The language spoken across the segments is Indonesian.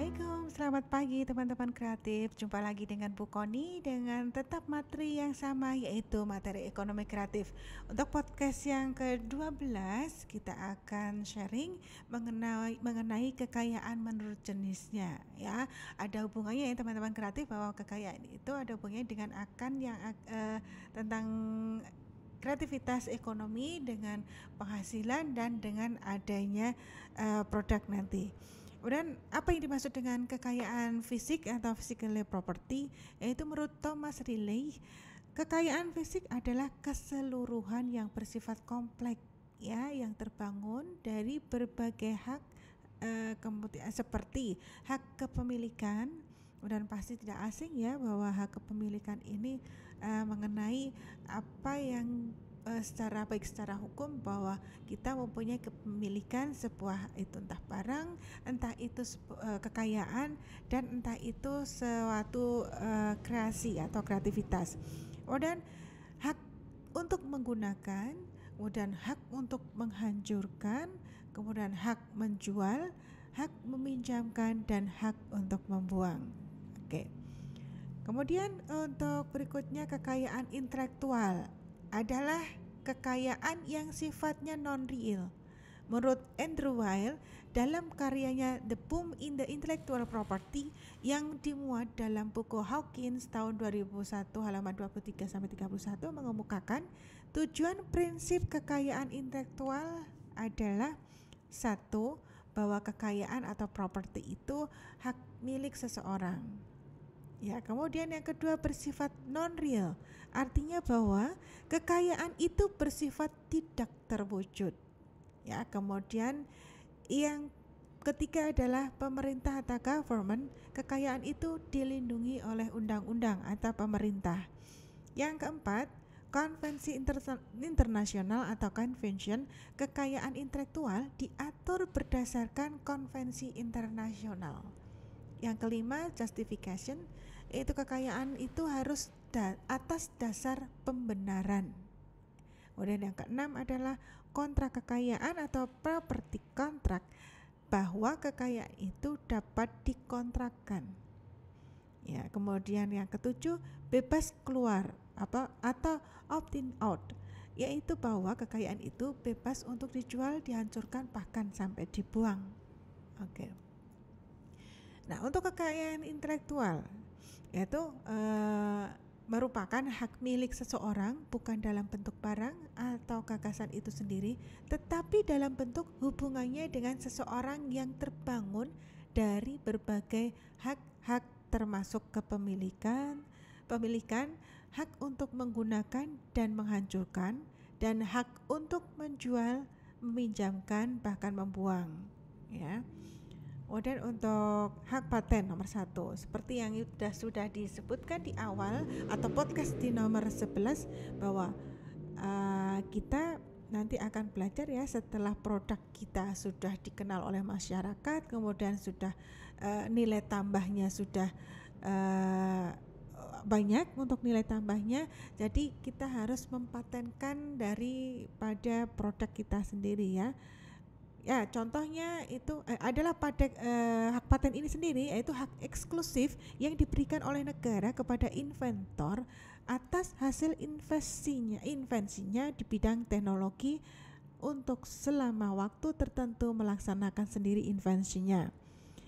Assalamualaikum, selamat pagi teman-teman kreatif. Jumpa lagi dengan Bu Koni dengan tetap materi yang sama, yaitu materi ekonomi kreatif. Untuk podcast yang ke-12 kita akan sharing mengenai kekayaan menurut jenisnya, ya. Ada hubungannya ya teman-teman kreatif, bahwa kekayaan itu ada hubungannya dengan tentang kreativitas ekonomi dengan penghasilan dan dengan adanya produk nanti. Kemudian apa yang dimaksud dengan kekayaan fisik atau physical property, yaitu menurut Thomas Riley, kekayaan fisik adalah keseluruhan yang bersifat kompleks, ya, yang terbangun dari berbagai hak, kemudian seperti hak kepemilikan. Dan pasti tidak asing ya bahwa hak kepemilikan ini mengenai apa yang secara hukum, bahwa kita mempunyai kepemilikan sebuah, itu entah barang, entah itu kekayaan, dan entah itu suatu kreasi atau kreativitas. Dan hak untuk menggunakan, kemudian hak untuk menghancurkan, kemudian hak menjual, hak meminjamkan, dan hak untuk membuang. Oke. Kemudian untuk berikutnya, kekayaan intelektual adalah kekayaan yang sifatnya non-real. Menurut Andrew Weil, dalam karyanya The Boom in the Intellectual Property yang dimuat dalam buku Hawkins tahun 2001 halaman 23-31 mengemukakan tujuan prinsip kekayaan intelektual adalah: satu, bahwa kekayaan atau properti itu hak milik seseorang. Ya, kemudian yang kedua bersifat non-real, artinya bahwa kekayaan itu bersifat tidak terwujud. Ya, kemudian yang ketiga adalah pemerintah atau government, kekayaan itu dilindungi oleh undang-undang atau pemerintah. Yang keempat, konvensi internasional atau convention, kekayaan intelektual diatur berdasarkan konvensi internasional. Yang kelima, justification, yaitu kekayaan itu harus atas dasar pembenaran. Kemudian yang keenam adalah kontrak kekayaan atau property contract, bahwa kekayaan itu dapat dikontrakkan. Ya, kemudian yang ketujuh, bebas keluar atau opt-in out, yaitu bahwa kekayaan itu bebas untuk dijual, dihancurkan, bahkan sampai dibuang. Oke. Nah, untuk kekayaan intelektual, yaitu merupakan hak milik seseorang, bukan dalam bentuk barang atau gagasan itu sendiri, tetapi dalam bentuk hubungannya dengan seseorang yang terbangun dari berbagai hak-hak, termasuk kepemilikan, hak untuk menggunakan dan menghancurkan, dan hak untuk menjual, meminjamkan, bahkan membuang, ya. Kemudian untuk hak paten nomor 1, seperti yang sudah disebutkan di awal atau podcast di nomor 11, bahwa kita nanti akan belajar ya, setelah produk kita sudah dikenal oleh masyarakat, kemudian sudah nilai tambahnya sudah banyak untuk nilai tambahnya, jadi kita harus mempatenkan daripada produk kita sendiri ya. Ya, contohnya itu adalah pada hak paten ini sendiri, yaitu hak eksklusif yang diberikan oleh negara kepada inventor atas hasil invensinya di bidang teknologi untuk selama waktu tertentu melaksanakan sendiri invensinya.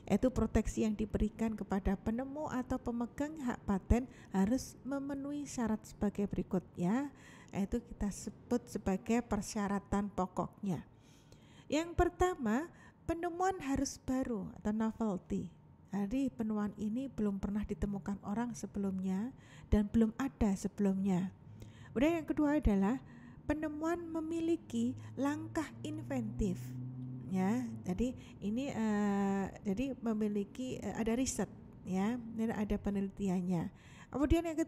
Itu proteksi yang diberikan kepada penemu atau pemegang hak paten harus memenuhi syarat sebagai berikut ya, yaitu kita sebut sebagai persyaratan pokoknya. Yang pertama, penemuan harus baru atau novelty. Jadi penemuan ini belum pernah ditemukan orang sebelumnya dan belum ada sebelumnya. Kemudian yang kedua adalah penemuan memiliki langkah inventif. Ya, jadi ini jadi memiliki ada riset ya, dan ada penelitiannya. Kemudian yang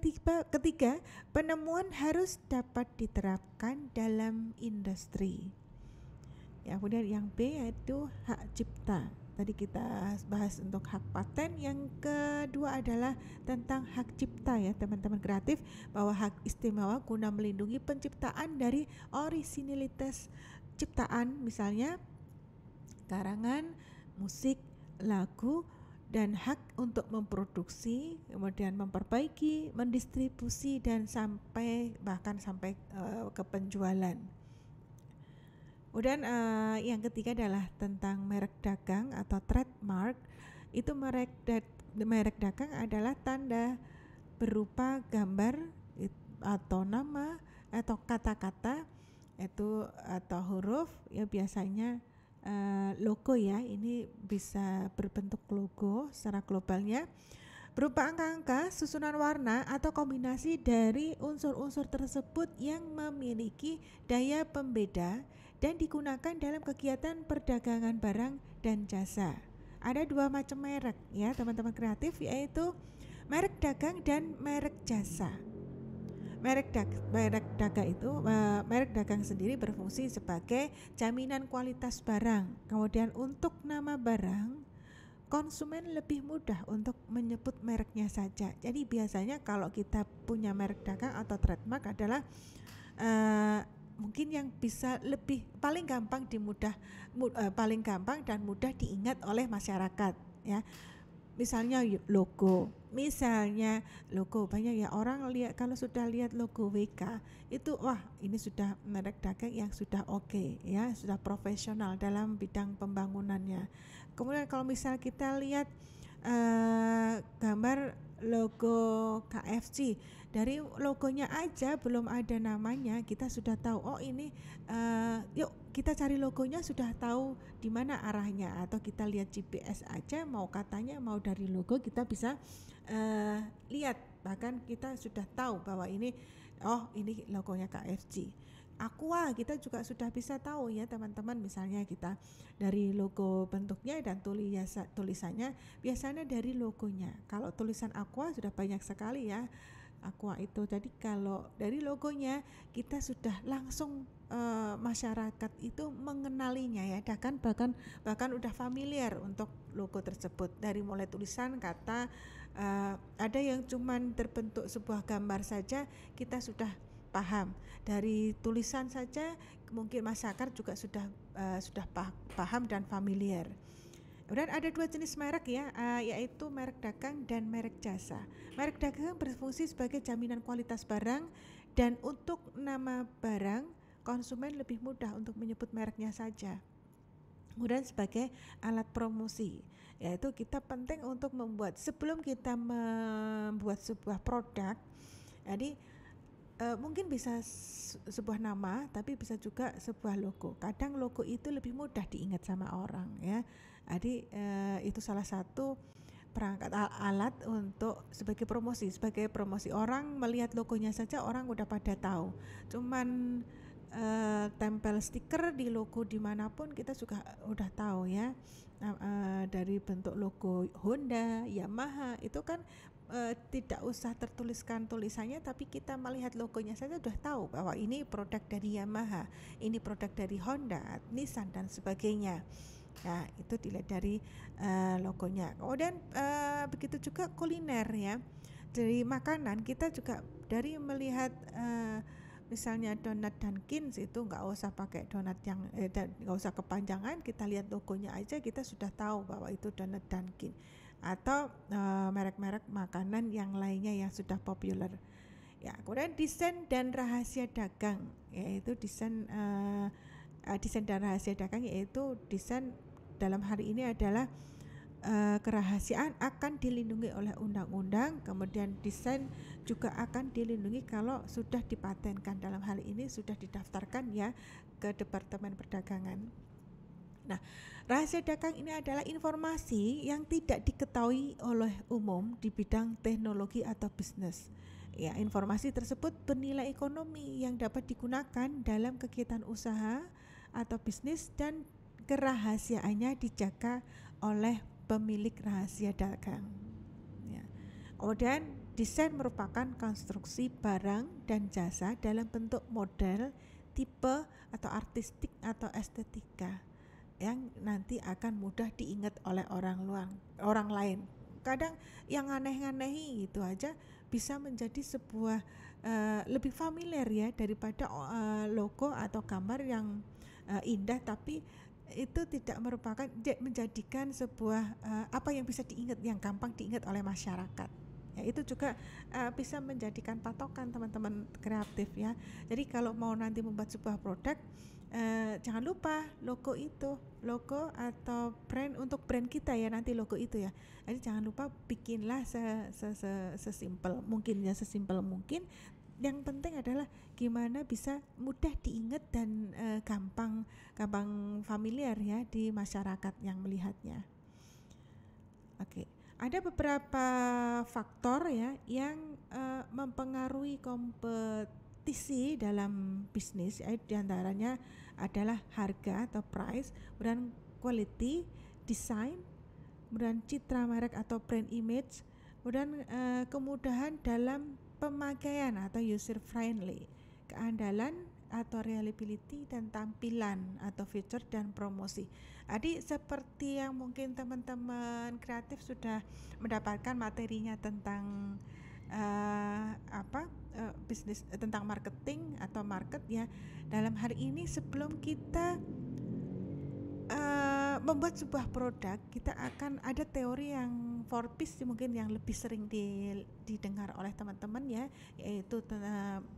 ketiga, penemuan harus dapat diterapkan dalam industri. Ya, kemudian yang B yaitu hak cipta. Tadi kita bahas untuk hak paten. Yang kedua adalah tentang hak cipta ya teman-teman kreatif, bahwa hak istimewa guna melindungi penciptaan dari orisinilitas ciptaan, misalnya karangan, musik, lagu, dan hak untuk memproduksi, kemudian memperbaiki, mendistribusi dan bahkan sampai ke penjualan. Kemudian yang ketiga adalah tentang merek dagang atau trademark. Itu merek dagang adalah tanda berupa gambar atau nama atau kata-kata itu atau huruf ya, biasanya logo ya, ini bisa berbentuk logo secara globalnya berupa angka-angka, susunan warna atau kombinasi dari unsur-unsur tersebut yang memiliki daya pembeda dan digunakan dalam kegiatan perdagangan barang dan jasa. Ada dua macam merek ya teman-teman kreatif, yaitu merek dagang dan merek jasa. Merek dagang sendiri berfungsi sebagai jaminan kualitas barang. Kemudian untuk nama barang, konsumen lebih mudah untuk menyebut mereknya saja. Jadi biasanya kalau kita punya merek dagang atau trademark adalah mungkin yang bisa paling gampang dan mudah diingat oleh masyarakat ya. Misalnya logo banyak ya orang lihat, kalau sudah lihat logo WK itu wah ini sudah merek dagang yang sudah oke ya, sudah profesional dalam bidang pembangunannya. Kemudian kalau misal kita lihat gambar logo KFC, dari logonya aja belum ada namanya kita sudah tahu oh ini yuk kita cari logonya, sudah tahu di mana arahnya, atau kita lihat GPS aja mau katanya mau dari logo kita bisa lihat, bahkan kita sudah tahu bahwa ini logonya KFC. Aqua kita juga sudah bisa tahu ya teman-teman, misalnya kita dari logo bentuknya dan tulisannya biasanya dari logonya. Kalau tulisan Aqua sudah banyak sekali ya Aqua itu, jadi kalau dari logonya kita sudah langsung masyarakat itu mengenalinya ya, bahkan udah familiar untuk logo tersebut, dari mulai tulisan, kata, ada yang cuman terbentuk sebuah gambar saja kita sudah paham, dari tulisan saja mungkin masyarakat juga sudah paham dan familiar. Kemudian ada dua jenis merek ya, yaitu merek dagang dan merek jasa. Merek dagang berfungsi sebagai jaminan kualitas barang, dan untuk nama barang konsumen lebih mudah untuk menyebut mereknya saja. Kemudian sebagai alat promosi, yaitu kita penting untuk sebelum kita membuat sebuah produk, jadi mungkin bisa sebuah nama tapi bisa juga sebuah logo. Kadang logo itu lebih mudah diingat sama orang ya. Jadi itu salah satu perangkat alat untuk sebagai promosi orang melihat logonya saja orang udah pada tahu. Cuman tempel stiker di logo dimanapun kita juga udah tahu ya. Dari bentuk logo Honda, Yamaha itu kan tidak usah tertuliskan tulisannya, tapi kita melihat logonya saja sudah tahu bahwa ini produk dari Yamaha, ini produk dari Honda, Nissan dan sebagainya. Nah itu dilihat dari logonya. Kemudian begitu juga kuliner ya, dari makanan kita juga dari melihat misalnya donat Dunkin itu nggak usah pakai donat yang nggak usah kepanjangan, kita lihat logonya aja kita sudah tahu bahwa itu donat Dunkin, atau merek-merek makanan yang lainnya yang sudah populer ya. Kemudian desain dan rahasia dagang, yaitu desain dan rahasia dagang, yaitu desain dalam hari ini adalah kerahasiaan akan dilindungi oleh undang-undang. Kemudian desain juga akan dilindungi kalau sudah dipatenkan, dalam hal ini sudah didaftarkan ya ke Departemen Perdagangan. Nah, rahasia dagang ini adalah informasi yang tidak diketahui oleh umum di bidang teknologi atau bisnis. Ya, informasi tersebut bernilai ekonomi yang dapat digunakan dalam kegiatan usaha atau bisnis, dan kerahasiaannya dijaga oleh pemilik rahasia dagang. Ya. Kemudian desain merupakan konstruksi barang dan jasa dalam bentuk model, tipe atau artistik atau estetika yang nanti akan mudah diingat oleh orang lain. Kadang yang aneh-aneh itu aja bisa menjadi sebuah lebih familiar ya daripada logo atau gambar yang indah tapi itu tidak merupakan menjadikan sebuah apa yang bisa diingat, yang gampang diingat oleh masyarakat. Ya, itu juga bisa menjadikan patokan teman-teman kreatif ya. Jadi kalau mau nanti membuat sebuah produk, jangan lupa logo atau brand untuk brand kita ya, nanti logo itu ya. Jadi jangan lupa bikinlah sesimpel mungkin ya, sesimpel mungkin. Yang penting adalah gimana bisa mudah diingat dan gampang familiar ya di masyarakat yang melihatnya. Oke. Ada beberapa faktor ya yang mempengaruhi kompetisi dalam bisnis, diantaranya adalah harga atau price, kemudian quality, design, kemudian citra merek atau brand image, kemudian kemudahan dalam pemakaian atau user friendly, keandalan atau reliability, dan tampilan atau feature dan promosi. Jadi seperti yang mungkin teman-teman kreatif sudah mendapatkan materinya tentang bisnis, tentang marketing atau market ya. Dalam hari ini sebelum kita membuat sebuah produk, kita akan ada teori yang 4Ps mungkin yang lebih sering didengar oleh teman-teman ya, yaitu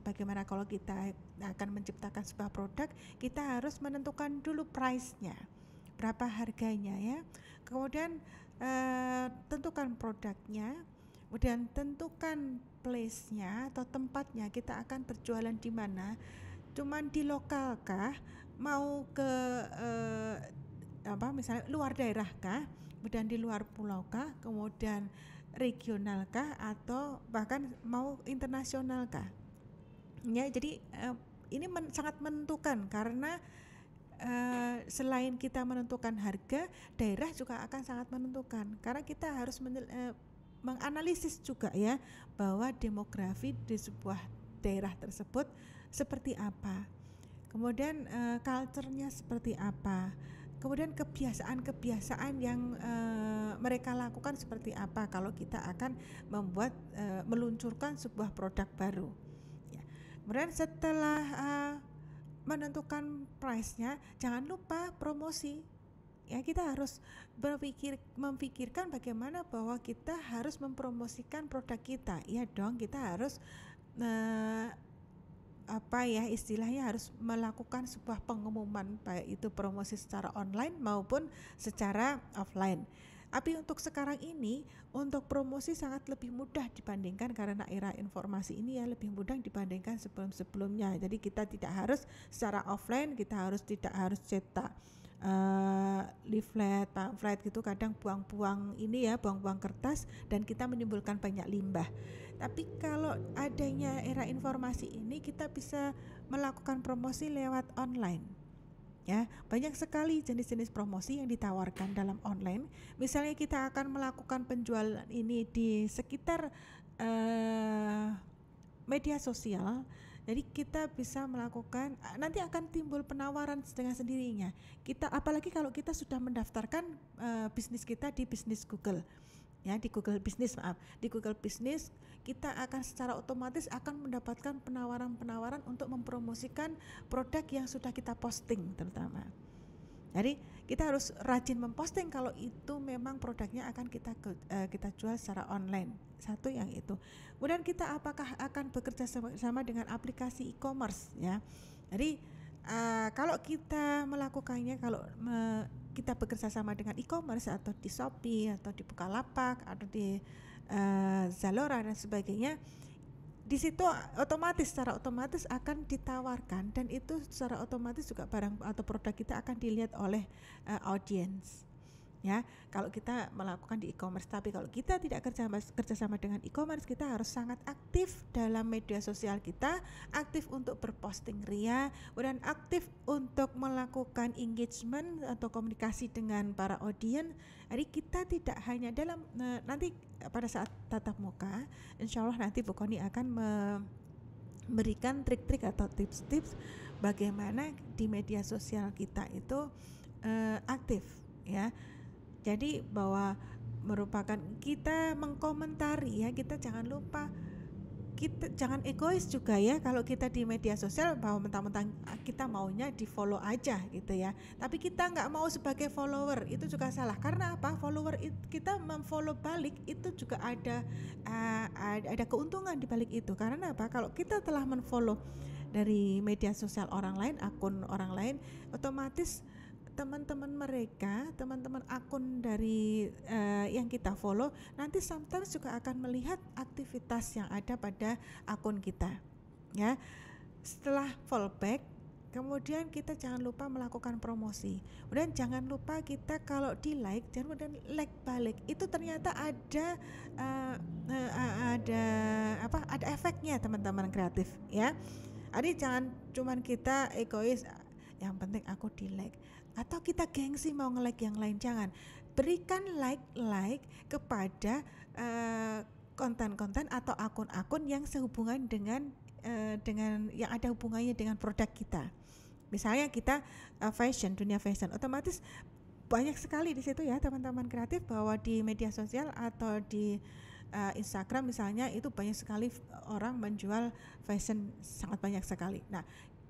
bagaimana kalau kita akan menciptakan sebuah produk, kita harus menentukan dulu price-nya, berapa harganya ya, kemudian tentukan produknya, kemudian tentukan place-nya atau tempatnya, kita akan berjualan di mana, cuman di lokal kah, mau ke misalnya luar daerah kah, kemudian di luar pulau kah, kemudian regional kah, atau bahkan mau internasional kah ya. Jadi ini sangat menentukan, karena selain kita menentukan harga, daerah juga akan sangat menentukan, karena kita harus menganalisis juga ya, bahwa demografi di sebuah daerah tersebut seperti apa, kemudian culture-nya seperti apa, kemudian kebiasaan yang mereka lakukan seperti apa kalau kita akan meluncurkan sebuah produk baru ya. Kemudian setelah menentukan price-nya, jangan lupa promosi ya. Kita harus memikirkan bagaimana bahwa kita harus mempromosikan produk kita ya dong. Kita harus istilahnya harus melakukan sebuah pengumuman, baik itu promosi secara online maupun secara offline. Tapi untuk sekarang ini, untuk promosi sangat lebih mudah dibandingkan, karena era informasi ini ya lebih mudah dibandingkan sebelum-sebelumnya. Jadi kita tidak harus secara offline, kita tidak harus cetak leaflet, pamflet gitu, kadang buang-buang kertas dan kita menimbulkan banyak limbah. Tapi kalau adanya era informasi ini, kita bisa melakukan promosi lewat online ya. Banyak sekali jenis-jenis promosi yang ditawarkan dalam online. Misalnya kita akan melakukan penjualan ini di sekitar media sosial, jadi kita bisa melakukan, nanti akan timbul penawaran dengan sendirinya. Apalagi kalau kita sudah mendaftarkan bisnis kita di bisnis Google ya, di Google Business, kita akan secara otomatis akan mendapatkan penawaran-penawaran untuk mempromosikan produk yang sudah kita posting terutama. Jadi kita harus rajin memposting kalau itu memang produknya akan kita jual secara online. Satu yang itu. Kemudian kita apakah akan bekerja sama dengan aplikasi e-commerce ya. Jadi kalau kita melakukannya, kita bekerja sama dengan e-commerce atau di Shopee atau di Bukalapak atau di Zalora dan sebagainya, di situ secara otomatis akan ditawarkan, dan itu secara otomatis juga barang atau produk kita akan dilihat oleh audiens ya, kalau kita melakukan di e-commerce. Tapi kalau kita tidak kerjasama dengan e-commerce, kita harus sangat aktif dalam media sosial kita, aktif untuk berposting ria, dan aktif untuk melakukan engagement atau komunikasi dengan para audiens. Jadi kita tidak hanya dalam nanti pada saat tatap muka, insya Allah nanti Bu Koni akan memberikan trik-trik atau tips-tips bagaimana di media sosial kita itu aktif ya. Jadi bahwa merupakan kita mengkomentari ya, kita jangan lupa kita jangan egois juga ya kalau kita di media sosial bahwa mentang-mentang kita maunya di follow aja gitu ya, tapi kita nggak mau sebagai follower, itu juga salah. Karena apa? Follower kita memfollow balik itu juga ada keuntungan di balik itu. Karena apa? Kalau kita telah menfollow dari media sosial orang lain, akun orang lain, otomatis teman-teman akun dari yang kita follow nanti sometimes juga akan melihat aktivitas yang ada pada akun kita ya. Setelah follow back, kemudian kita jangan lupa melakukan promosi. Kemudian jangan lupa kita kalau di like, jangan kemudian like balik. Itu ternyata ada ada efeknya teman-teman kreatif ya. Jadi jangan cuman kita egois, yang penting aku di like, atau kita gengsi mau nge-like yang lain. Jangan. Berikan like kepada konten-konten atau akun-akun yang sehubungan dengan yang ada hubungannya dengan produk kita. Misalnya kita dunia fashion, otomatis banyak sekali di situ ya teman-teman kreatif, bahwa di media sosial atau di Instagram misalnya itu banyak sekali orang menjual fashion, sangat banyak sekali. Nah,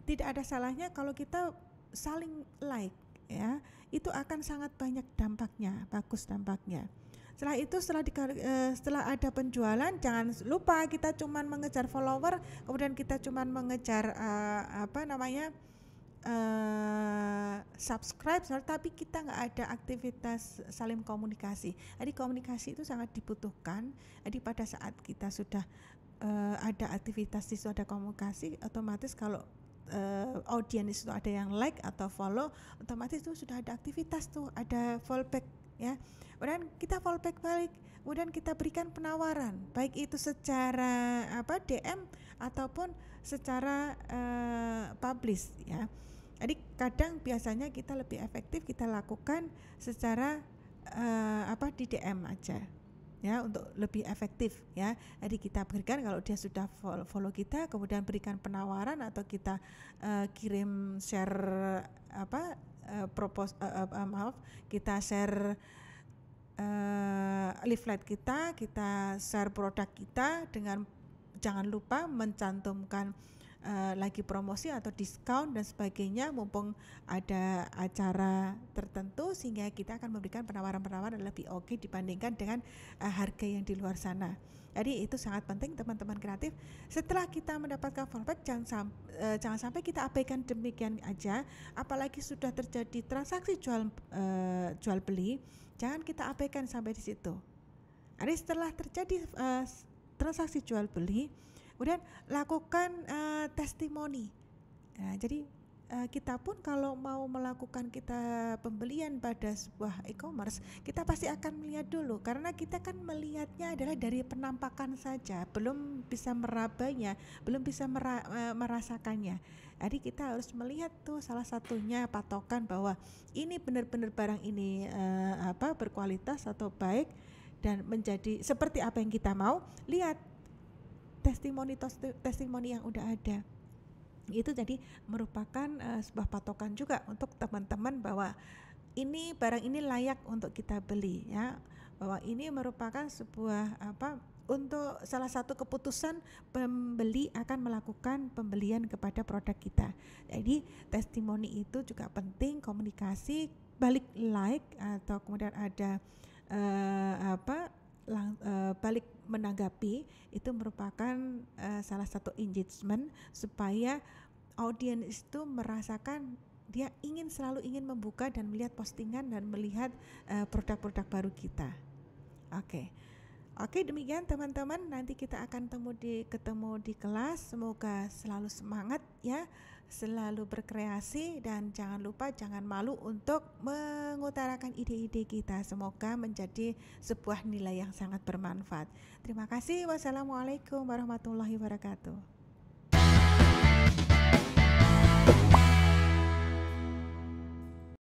tidak ada salahnya kalau kita saling like ya, itu akan sangat banyak dampaknya, bagus dampaknya. Setelah itu setelah ada penjualan, jangan lupa kita cuman mengejar follower, kemudian kita cuman mengejar subscribe, tapi kita nggak ada aktivitas saling komunikasi. Jadi komunikasi itu sangat dibutuhkan. Jadi pada saat kita sudah ada aktivitas di situ, ada komunikasi, otomatis kalau audiens itu ada yang like atau follow, otomatis itu sudah ada aktivitas tuh, ada fallback ya. Kemudian kita fallback balik, kemudian kita berikan penawaran, baik itu secara DM ataupun secara publish ya. Jadi kadang biasanya kita lebih efektif kita lakukan secara di DM aja ya, untuk lebih efektif ya. Jadi kita berikan, kalau dia sudah follow kita, kemudian berikan penawaran atau kita kirim share kita share leaflet kita share produk kita, dengan jangan lupa mencantumkan lagi promosi atau diskon dan sebagainya mumpung ada acara tertentu, sehingga kita akan memberikan penawaran-penawaran lebih oke dibandingkan dengan harga yang di luar sana. Jadi itu sangat penting teman-teman kreatif. Setelah kita mendapatkan fallback, jangan sampai kita abaikan demikian aja, apalagi sudah terjadi transaksi jual beli, jangan kita abaikan sampai di situ. Jadi setelah terjadi transaksi jual beli, kemudian lakukan testimoni. Nah, jadi kita pun kalau mau melakukan pembelian pada sebuah e-commerce, kita pasti akan melihat dulu, karena kita kan melihatnya adalah dari penampakan saja, belum bisa merabanya, belum bisa merasakannya. Jadi kita harus melihat tuh, salah satunya patokan bahwa ini benar-benar barang ini berkualitas atau baik dan menjadi seperti apa yang kita mau. Lihat testimoni yang udah ada. Itu jadi merupakan sebuah patokan juga untuk teman-teman bahwa barang ini layak untuk kita beli ya, bahwa ini merupakan sebuah untuk salah satu keputusan pembeli akan melakukan pembelian kepada produk kita. Jadi testimoni itu juga penting, komunikasi balik like atau kemudian ada balik menanggapi, itu merupakan salah satu engagement supaya audiens itu merasakan dia selalu ingin membuka dan melihat postingan dan melihat produk-produk baru kita. Oke, demikian teman-teman, nanti kita akan ketemu di kelas. Semoga selalu semangat ya, selalu berkreasi, dan jangan malu untuk mengutarakan ide-ide kita. Semoga menjadi sebuah nilai yang sangat bermanfaat. Terima kasih. Wassalamualaikum warahmatullahi wabarakatuh.